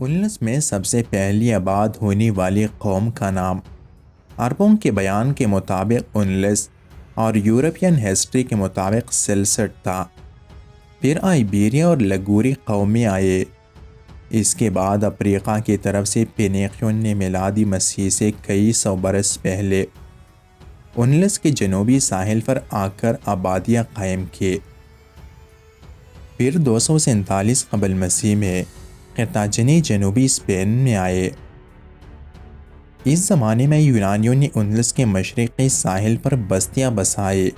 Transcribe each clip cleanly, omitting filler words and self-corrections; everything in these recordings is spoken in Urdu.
انلس میں سب سے پہلی آباد ہونے والی قوم کا نام عربوں کے بیان کے مطابق انلس اور یورپین ہسٹری کے مطابق سلسٹ تھا۔ پھر آئیبیریا اور لگوری قومیں آئے۔ اس کے بعد افریقہ کی طرف سے فینیقیوں نے میلادی مسیح سے کئی سو برس پہلے انلس کے جنوبی ساحل پر آ کر آبادیاں قائم کی۔ پھر 247 قبل مسیح میں قرطاجنی جنوبی اسپین میں آئے۔ اس زمانے میں یونانیوں نے انلس کے مشرقی ساحل پر بستیاں بسائی۔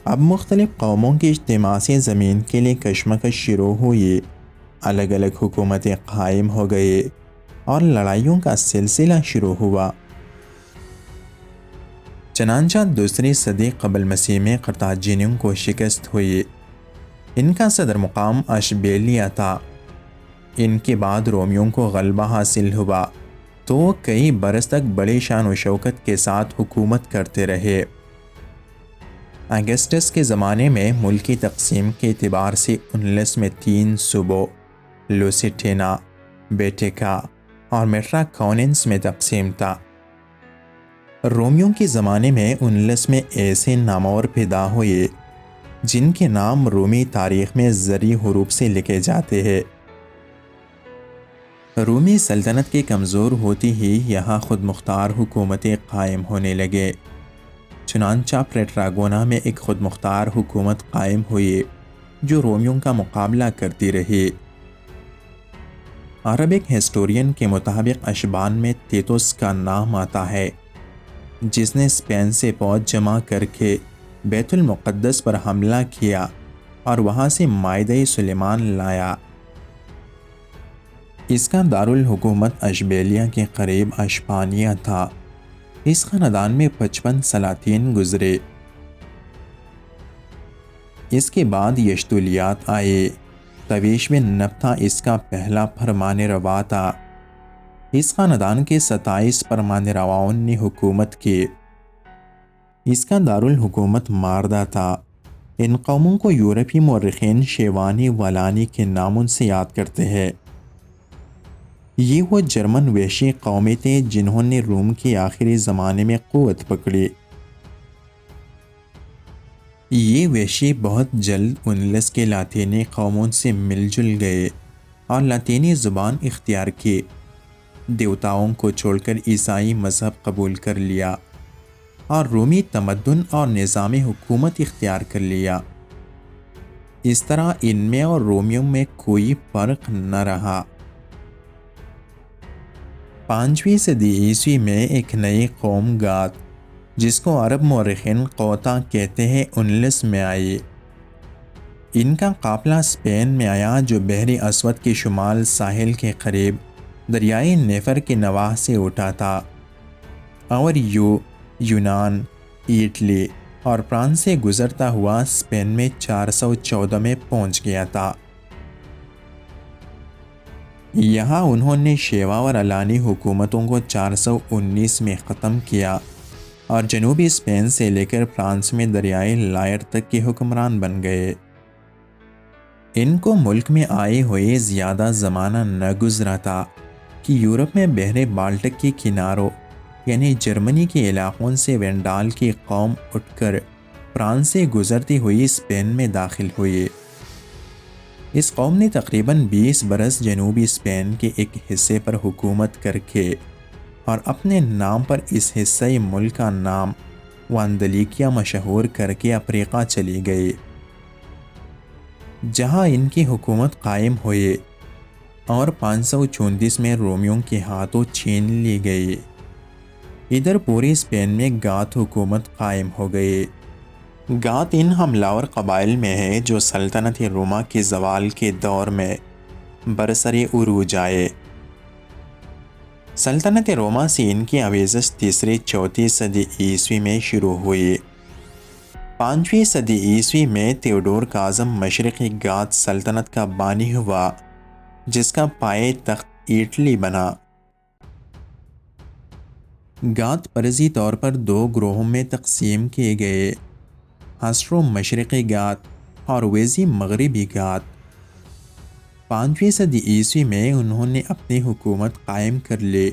اب مختلف قوموں کے اجتماع سے زمین کے لیے کشمکش شروع ہوئی، الگ الگ حکومتیں قائم ہو گئی اور لڑائیوں کا سلسلہ شروع ہوا۔ چنانچہ دوسری صدی قبل مسیح میں قرطاجنیوں کو شکست ہوئی۔ ان کا صدر مقام اشبیلیہ تھا۔ ان کے بعد رومیوں کو غلبہ حاصل ہوا تو وہ کئی برس تک بڑے شان و شوکت کے ساتھ حکومت کرتے رہے۔ اگسٹس کے زمانے میں ملکی تقسیم کے اعتبار سے انلس میں 3 صوبوں لوسیٹینا، بیٹیکا اور میٹراکوننس میں تقسیم تھا۔ رومیوں کے زمانے میں انلس میں ایسے نامور پیدا ہوئے جن کے نام رومی تاریخ میں زرعی حروف سے لکھے جاتے ہیں۔ رومی سلطنت کے کمزور ہوتی ہی یہاں خود مختار حکومتیں قائم ہونے لگے۔ چنانچہ پریٹراگونا میں ایک خود مختار حکومت قائم ہوئی جو رومیوں کا مقابلہ کرتی رہی۔ عربک ہسٹورین کے مطابق اشبان میں تیتوس کا نام آتا ہے، جس نے اسپین سے فوج جمع کر کے بیت المقدس پر حملہ کیا اور وہاں سے مائدہ سلیمان لایا۔ اس کا دارالحکومت اشبیلیہ کے قریب اشپانیہ تھا۔ اس خاندان میں 55 سلاطین گزرے۔ اس کے بعد یشتولیات آئے۔ طویش بن نبطہ اس کا پہلا فرمان روا تھا۔ اس خاندان کے 27 فرمان رواؤں نے حکومت کی۔ اس کا دارالحکومت ماردہ تھا۔ ان قوموں کو یورپی مورخین شیوانی والانی کے ناموں سے یاد کرتے ہیں۔ یہ وہ جرمن وحشی قومیں تھیں جنہوں نے روم کے آخری زمانے میں قوت پکڑی۔ یہ وحشی بہت جلد انلس کے لاطینی قوموں سے مل جل گئے اور لاطینی زبان اختیار کی، دیوتاؤں کو چھوڑ کر عیسائی مذہب قبول کر لیا اور رومی تمدن اور نظام حکومت اختیار کر لیا۔ اس طرح ان میں اور رومیوں میں کوئی فرق نہ رہا۔ 5ویں صدی عیسوی میں ایک نئی قوم گات، جس کو عرب مورخین قوطا کہتے ہیں، انلس میں آئی۔ ان کا قافلہ اسپین میں آیا جو بحر اسود کے شمال ساحل کے قریب دریائے نیفر کے نواح سے اٹھا تھا اور یونان، اٹلی اور فرانس سے گزرتا ہوا اسپین میں 414 میں پہنچ گیا تھا۔ یہاں انہوں نے شیوا اور علانی حکومتوں کو 419 میں ختم کیا اور جنوبی اسپین سے لے کر فرانس میں دریائے لائر تک کے حکمران بن گئے۔ ان کو ملک میں آئے ہوئے زیادہ زمانہ نہ گزرا تھا کہ یورپ میں بحر بالٹک کے کناروں یعنی جرمنی کے علاقوں سے وینڈال کی قوم اٹھ کر فرانس سے گزرتی ہوئی اسپین میں داخل ہوئی۔ اس قوم نے تقریباً 20 برس جنوبی اسپین کے ایک حصے پر حکومت کر کے اور اپنے نام پر اس حصہ ملک کا نام واندلیکیا مشہور کر کے افریقہ چلی گئی، جہاں ان کی حکومت قائم ہوئی اور 534 میں رومیوں کے ہاتھوں چھین لی گئی۔ ادھر پوری اسپین میں گات حکومت قائم ہو گئی۔ گات ان حملاور قبائل میں ہے جو سلطنت روما کے زوال کے دور میں برسر عروج آئے۔ سلطنت روما سے ان کی آویزش تیسری چوتھی صدی عیسوی میں شروع ہوئی۔ 5ویں صدی عیسوی میں تیوڈور کاظم مشرقی گات سلطنت کا بانی ہوا، جس کا پائے تخت اٹلی بنا۔ گات فرضی طور پر 2 گروہوں میں تقسیم کیے گئے، ہسٹرو مشرقی گات اور ویزی مغربی گات۔ 5ویں صدی عیسوی میں انہوں نے اپنی حکومت قائم کر لی۔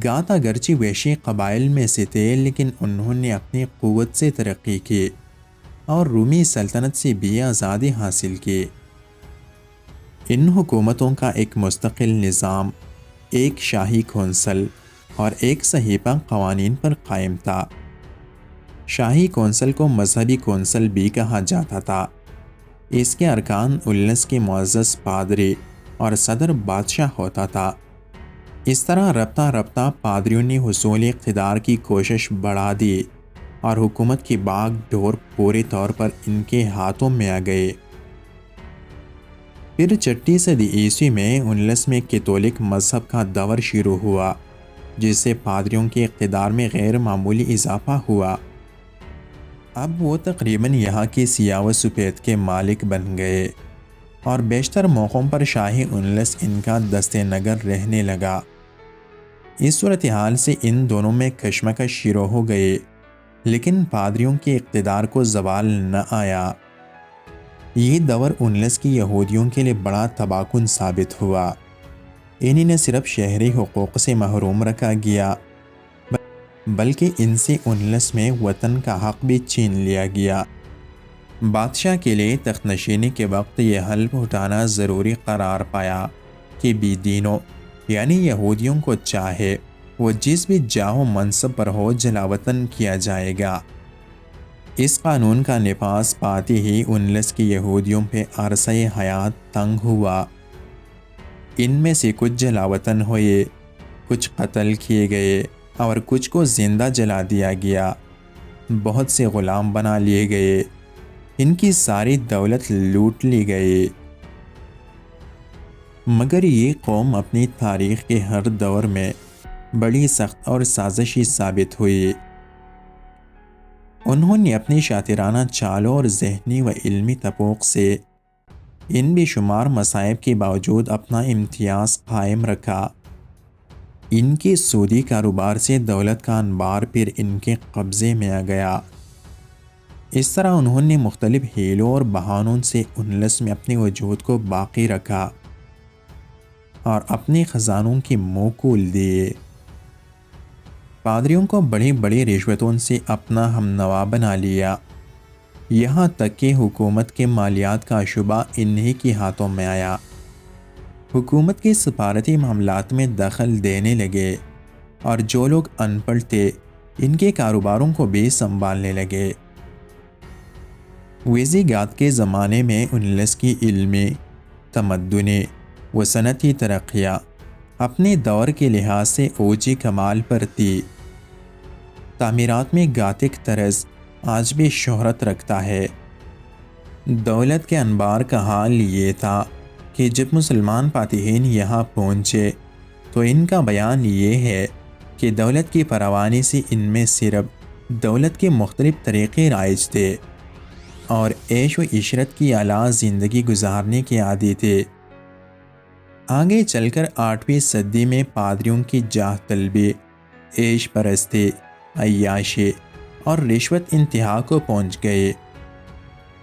گات اگرچہ وحشی قبائل میں سے تھے، لیکن انہوں نے اپنی قوت سے ترقی کی اور رومی سلطنت سے بھی آزادی حاصل کی۔ ان حکومتوں کا ایک مستقل نظام، ایک شاہی کونسل اور ایک صحیفہ قوانین پر قائم تھا۔ شاہی کونسل کو مذہبی کونسل بھی کہا جاتا تھا۔ اس کے ارکان 19 کے معزز پادری اور صدر بادشاہ ہوتا تھا۔ اس طرح رفتہ رفتہ پادریوں نے حصول اقتدار کی کوشش بڑھا دی اور حکومت کی باغ ڈور پورے طور پر ان کے ہاتھوں میں آ گئے۔ پھر 6 صدی عیسوی میں 19 میں کیتھولک مذہب کا دور شروع ہوا، جس سے پادریوں کے اقتدار میں غیر معمولی اضافہ ہوا۔ اب وہ تقریباً یہاں کے سیاہ و سفید کے مالک بن گئے اور بیشتر موقعوں پر شاہی 19 ان کا دست نگر رہنے لگا۔ اس صورتحال سے ان دونوں میں کشمکش شروع ہو گئی، لیکن پادریوں کے اقتدار کو زوال نہ آیا۔ یہ دور 19 کی یہودیوں کے لیے بڑا تباہ کن ثابت ہوا۔ انہیں نہ صرف شہری حقوق سے محروم رکھا گیا، بلکہ ان سے 19 میں وطن کا حق بھی چھین لیا گیا۔ بادشاہ کے لیے تخت نشینی کے وقت یہ حلف اٹھانا ضروری قرار پایا کہ بی دینوں یعنی یہودیوں کو چاہے وہ جس بھی جاہ و منصب پر ہو جلاوطن کیا جائے گا۔ اس قانون کا نفاذ پاتے ہی 19 کی یہودیوں پہ عرصہ حیات تنگ ہوا۔ ان میں سے کچھ جلاوطن ہوئے، کچھ قتل کیے گئے اور کچھ کو زندہ جلا دیا گیا۔ بہت سے غلام بنا لیے گئے، ان کی ساری دولت لوٹ لی گئی۔ مگر یہ قوم اپنی تاریخ کے ہر دور میں بڑی سخت اور سازشی ثابت ہوئی۔ انہوں نے اپنی شاطرانہ چالوں اور ذہنی و علمی تفوق سے ان بے شمار مصائب کے باوجود اپنا امتیاز قائم رکھا۔ ان کے سودی کاروبار سے دولت کا انبار پھر ان کے قبضے میں آ گیا۔ اس طرح انہوں نے مختلف ہیلوں اور بہانوں سے 19 میں اپنے وجود کو باقی رکھا اور اپنے خزانوں کے منہ کھول دیے۔ پادریوں کو بڑی بڑی رشوتوں سے اپنا ہم نوا بنا لیا، یہاں تک کہ حکومت کے مالیات کا شعبہ انہی کے ہاتھوں میں آیا۔ حکومت کے سفارتی معاملات میں دخل دینے لگے اور جو لوگ ان پڑھ تھے ان کے کاروباروں کو بھی سنبھالنے لگے۔ ویزیگات کے زمانے میں 19 کی علمی، تمدنی و صنعتی ترقیاں اپنے دور کے لحاظ سے اوجی کمال پر تھی۔ تعمیرات میں گاتھک طرز آج بھی شہرت رکھتا ہے۔ دولت کے انبار کا حال یہ تھا کہ جب مسلمان فاتحین یہاں پہنچے تو ان کا بیان یہ ہے کہ دولت کی فراوانی سے ان میں صرف دولت کے مختلف طریقے رائج تھے اور عیش و عشرت کی اعلیٰ زندگی گزارنے کے عادی تھے۔ آگے چل کر 8ویں صدی میں پادریوں کی جاہ طلبی، عیش پرستی، عیاشی اور رشوت انتہا کو پہنچ گئے۔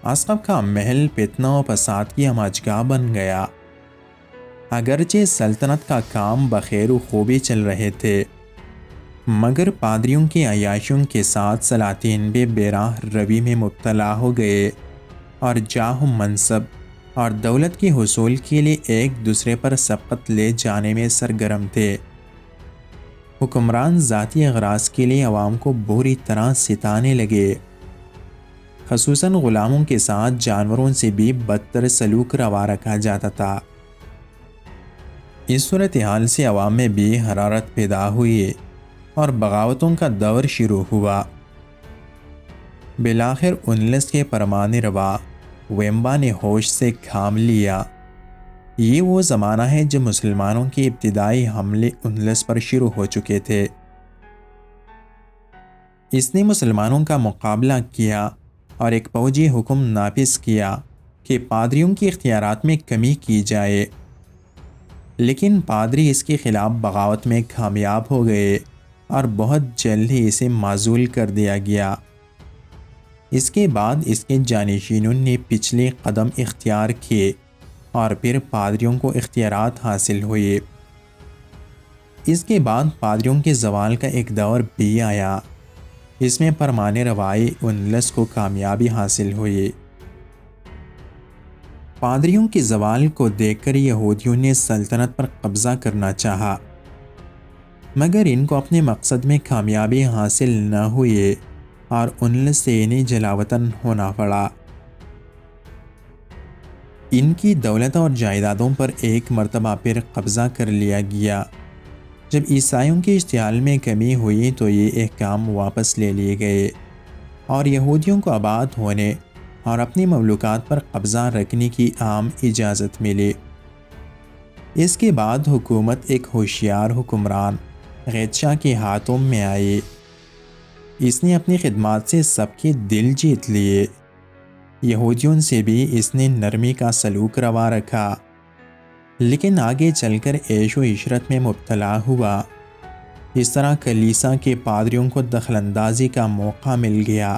اسقف کا محل فتنہ و فساد کی ہماجگاہ بن گیا۔ اگرچہ سلطنت کا کام بخیر و خوبی چل رہے تھے، مگر پادریوں کی عیاشیوں کے ساتھ سلاطین بھی بیراہ روی میں مبتلا ہو گئے اور جاہ و منصب اور دولت کے حصول کے لیے ایک دوسرے پر سبقت لے جانے میں سرگرم تھے۔ حکمران ذاتی اغراض کے لیے عوام کو بری طرح ستانے لگے، خصوصاً غلاموں کے ساتھ جانوروں سے بھی بدتر سلوک روا رکھا جاتا تھا۔ اس صورتحال سے عوام میں بھی حرارت پیدا ہوئی اور بغاوتوں کا دور شروع ہوا۔ بالآخر 19 کے فرمان روا ویمبا نے ہوش سے کام لیا۔ یہ وہ زمانہ ہے جب مسلمانوں کے ابتدائی حملے 19 پر شروع ہو چکے تھے۔ اس نے مسلمانوں کا مقابلہ کیا اور ایک فوجی حکم نافذ کیا کہ پادریوں کے اختیارات میں کمی کی جائے، لیکن پادری اس کے خلاف بغاوت میں کامیاب ہو گئے اور بہت جلد ہی اسے معزول کر دیا گیا۔ اس کے بعد اس کے جانشینوں نے پچھلے قدم اختیار کیے اور پھر پادریوں کو اختیارات حاصل ہوئے۔ اس کے بعد پادریوں کے زوال کا ایک دور بھی آیا۔ اس میں فرمان روائی انلس کو کامیابی حاصل ہوئی۔ پادریوں کے زوال کو دیکھ کر یہودیوں نے سلطنت پر قبضہ کرنا چاہا، مگر ان کو اپنے مقصد میں کامیابی حاصل نہ ہوئی اور انلس سے انہیں جلاوطن ہونا پڑا۔ ان کی دولت اور جائیدادوں پر ایک مرتبہ پھر قبضہ کر لیا گیا۔ جب عیسائیوں کی اشتعال میں کمی ہوئی تو یہ احکام واپس لے لیے گئے اور یہودیوں کو آباد ہونے اور اپنی مملوکات پر قبضہ رکھنے کی عام اجازت ملی۔ اس کے بعد حکومت ایک ہوشیار حکمران غیتشاہ کے ہاتھوں میں آئی۔ اس نے اپنی خدمات سے سب کے دل جیت لیے۔ یہودیوں سے بھی اس نے نرمی کا سلوک روا رکھا، لیکن آگے چل کر عیش و عشرت میں مبتلا ہوا۔ اس طرح کلیسا کے پادریوں کو دخل اندازی کا موقع مل گیا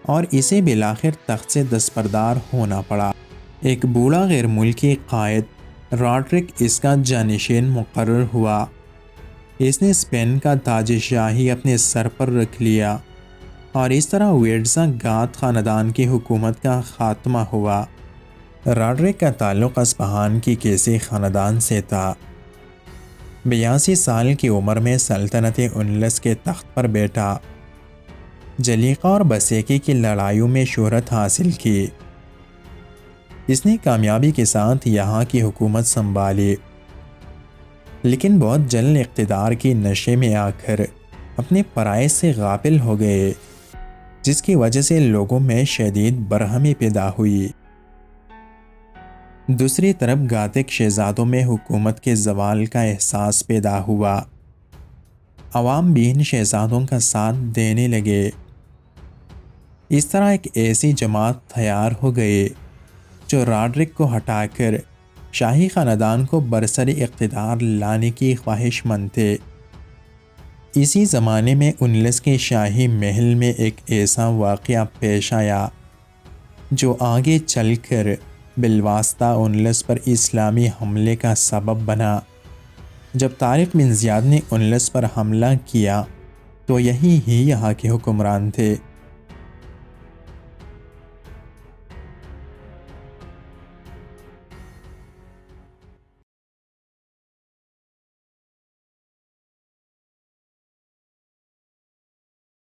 اور اسے بالآخر تخت سے دستبردار ہونا پڑا۔ ایک بوڑھا غیر ملکی قائد راڈرک اس کا جانشین مقرر ہوا۔ اس نے اسپین کا تاج شاہی اپنے سر پر رکھ لیا اور اس طرح ویڈزا گات خاندان کی حکومت کا خاتمہ ہوا۔ راڈرک کا تعلق اصفہان کی کیسی خاندان سے تھا۔ 82 سال کی عمر میں سلطنت انلس کے تخت پر بیٹھا۔ جلیقہ اور بسیقی کی لڑائیوں میں شہرت حاصل کی۔ اس نے کامیابی کے ساتھ یہاں کی حکومت سنبھالی، لیکن بہت جلد اقتدار کی نشے میں آ کر اپنے فرائض سے غافل ہو گئے، جس کی وجہ سے لوگوں میں شدید برہمی پیدا ہوئی۔ دوسری طرف گاتھک شہزادوں میں حکومت کے زوال کا احساس پیدا ہوا۔ عوام بھی ان شہزادوں کا ساتھ دینے لگے۔ اس طرح ایک ایسی جماعت تیار ہو گئی جو راڈرک کو ہٹا کر شاہی خاندان کو برسر اقتدار لانے کی خواہش مند تھے۔ اسی زمانے میں انلس کے شاہی محل میں ایک ایسا واقعہ پیش آیا جو آگے چل کر بالواسطہ انلس پر اسلامی حملے کا سبب بنا۔ جب طارق بن زیاد نے انلس پر حملہ کیا تو یہی یہاں کے حکمران تھے۔